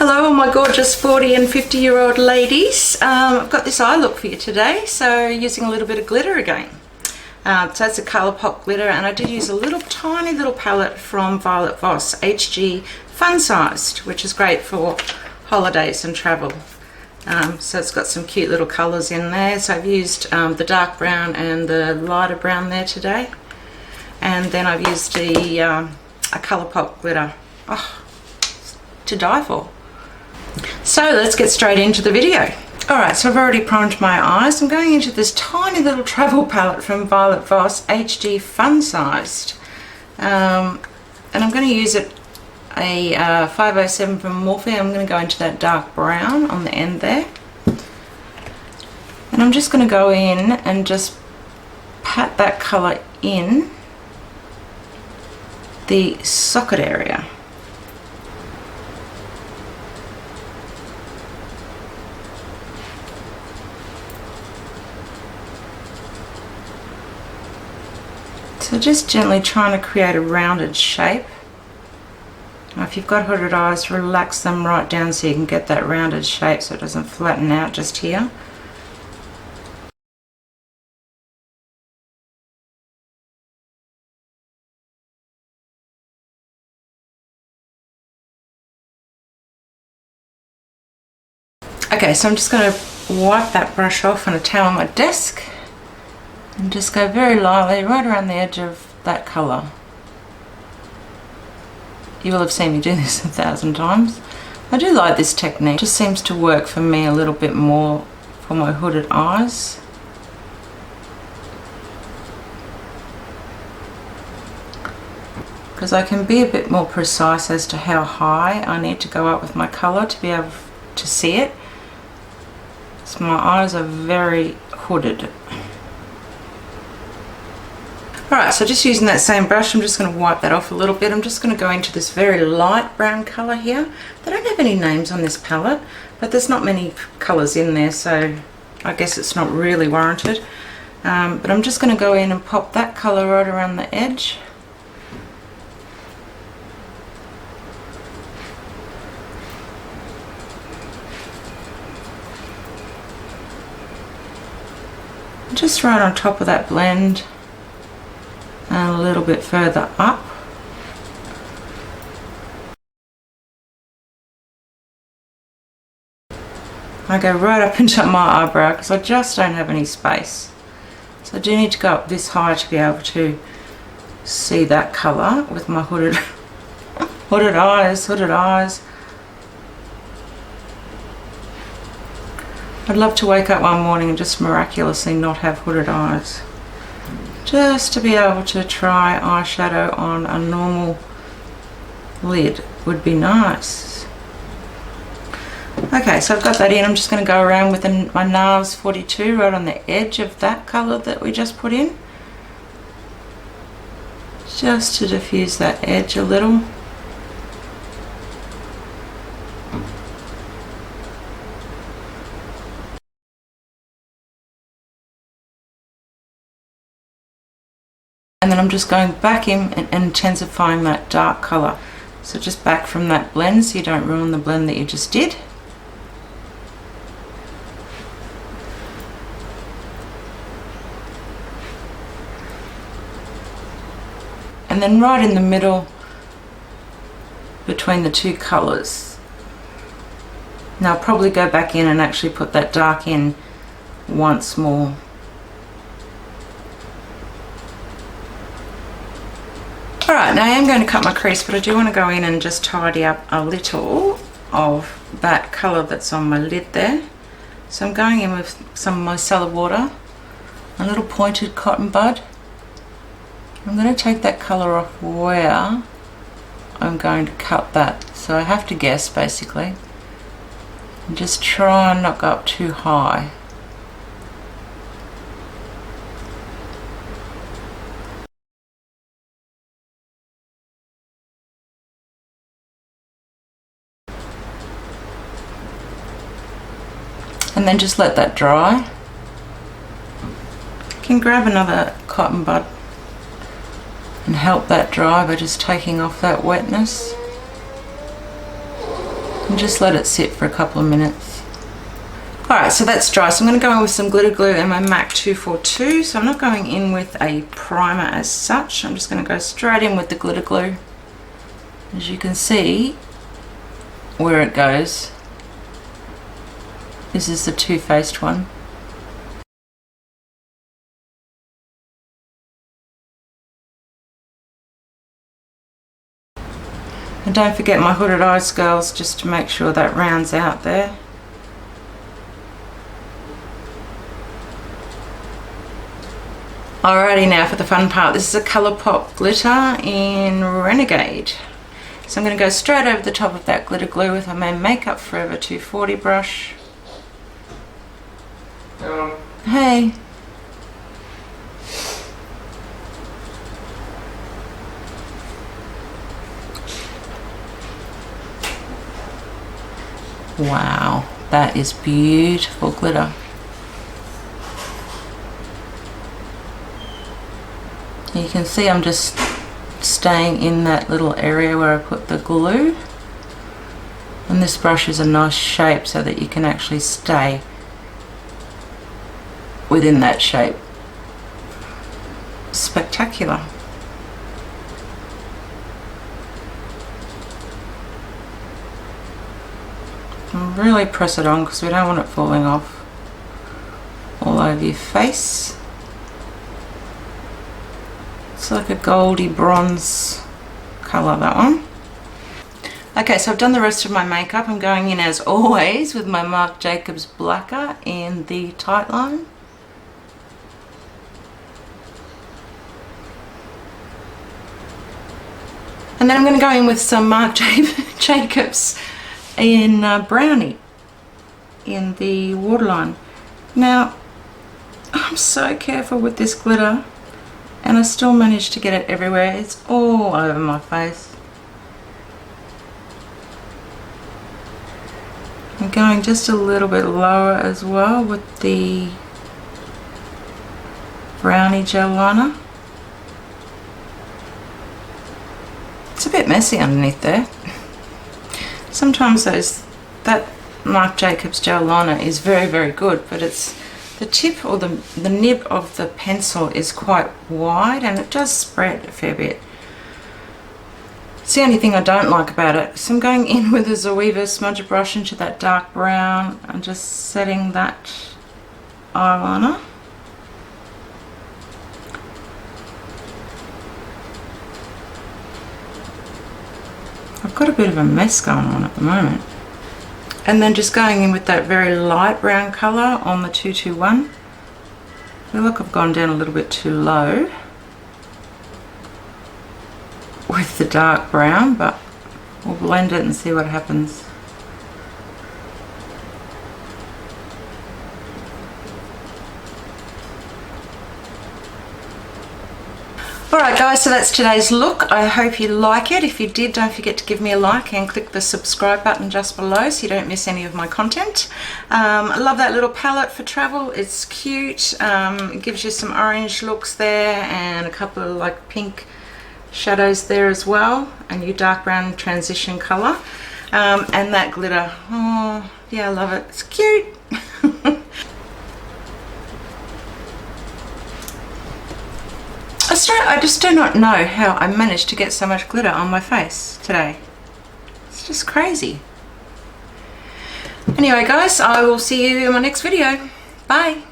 Hello all my gorgeous 40 and 50-year-old ladies. I've got this eye look for you today, so using a little bit of glitter again. So that's a ColourPop glitter, and I did use a tiny little palette from Voss, HG Fun Sized, which is great for holidays and travel. So it's got some cute little colours in there. So I've used the dark brown and the lighter brown there today. And then I've used a ColourPop glitter. Oh, to die for. So let's get straight into the video. Alright, so I've already primed my eyes. I'm going into this tiny little travel palette from Voss, HG Fun Sized. And I'm going to use a 507 from Morphe. I'm going to go into that dark brown on the end there. And I'm just going to go in and just pat that colour in the socket area. So just gently trying to create a rounded shape. Now if you've got hooded eyes, relax them right down so you can get that rounded shape so it doesn't flatten out just here. Okay, so I'm just going to wipe that brush off on a towel on my desk. And just go very lightly right around the edge of that colour. You will have seen me do this 1,000 times. I do like this technique. It just seems to work for me a little bit more for my hooded eyes. Because I can be a bit more precise as to how high I need to go up with my colour to be able to see it. So my eyes are very hooded. Alright, so just using that same brush, I'm just going to wipe that off a little bit. I'm just going to go into this very light brown colour here. They don't have any names on this palette, but there's not many colours in there, so I guess it's not really warranted. But I'm just going to go in and pop that colour right around the edge. Just right on top of that blend. And a little bit further up. I go right up into my eyebrow because I just don't have any space. So I do need to go up this high to be able to see that colour with my hooded eyes. I'd love to wake up one morning and just miraculously not have hooded eyes. Just to be able to try eyeshadow on a normal lid would be nice. Okay, so I've got that in. I'm just going to go around with my NARS 42 right on the edge of that colour that we just put in. Just to diffuse that edge a little. And then I'm just going back in and intensifying that dark colour. So just back from that blend so you don't ruin the blend that you just did. And then right in the middle between the two colours. Now I'll probably go back in and actually put that dark in once more. Alright, now I am going to cut my crease, but I do want to go in and just tidy up a little of that colour that's on my lid there. So I'm going in with some of micellar water, a little pointed cotton bud. I'm going to take that colour off where I'm going to cut that. So I have to guess basically. And just try and not go up too high. And then just let that dry. You can grab another cotton bud and help that dry by just taking off that wetness. and just let it sit for a couple of minutes. Alright, so that's dry. So I'm going to go in with some glitter glue and my MAC 242. So I'm not going in with a primer as such. I'm just going to go straight in with the glitter glue. As you can see where it goes. This is the two-faced one. And don't forget my hooded eyes, girls, just to make sure that rounds out there. Alrighty, now for the fun part. This is a ColourPop glitter in Renegade. So I'm going to go straight over the top of that glitter glue with my Makeup Forever 240 brush. Hey. Wow, that is beautiful glitter. You can see I'm just staying in that little area where I put the glue, and this brush is a nice shape so that you can actually stay within that shape. Spectacular. And really press it on because we don't want it falling off all over your face. It's like a goldy bronze colour, that one. Okay, so I've done the rest of my makeup. I'm going in as always with my Marc Jacobs Blacker in the tight line. And then I'm going to go in with some Marc Jacobs in Brownie in the waterline. Now, I'm so careful with this glitter, and I still managed to get it everywhere. It's all over my face. I'm going just a little bit lower as well with the Brownie gel liner. It's a bit messy underneath there. Sometimes that Marc Jacobs gel liner is very, very good, but it's the tip or the nib of the pencil is quite wide and it does spread a fair bit. It's the only thing I don't like about it. So I'm going in with a Zoeva smudger brush into that dark brown and just setting that eyeliner. I've got a bit of a mess going on at the moment. And then just going in with that very light brown colour on the 221. I feel like I've gone down a little bit too low with the dark brown, but we'll blend it and see what happens. Alright guys, so that's today's look. I hope you like it. If you did, don't forget to give me a like and click the subscribe button just below so you don't miss any of my content. I love that little palette for travel. It's cute. It gives you some orange looks there and a couple of like pink shadows there as well, and your dark brown transition colour. And that glitter. Oh, yeah, I love it. It's cute. I just do not know how I managed to get so much glitter on my face today. It's just crazy. Anyway guys, I will see you in my next video. Bye.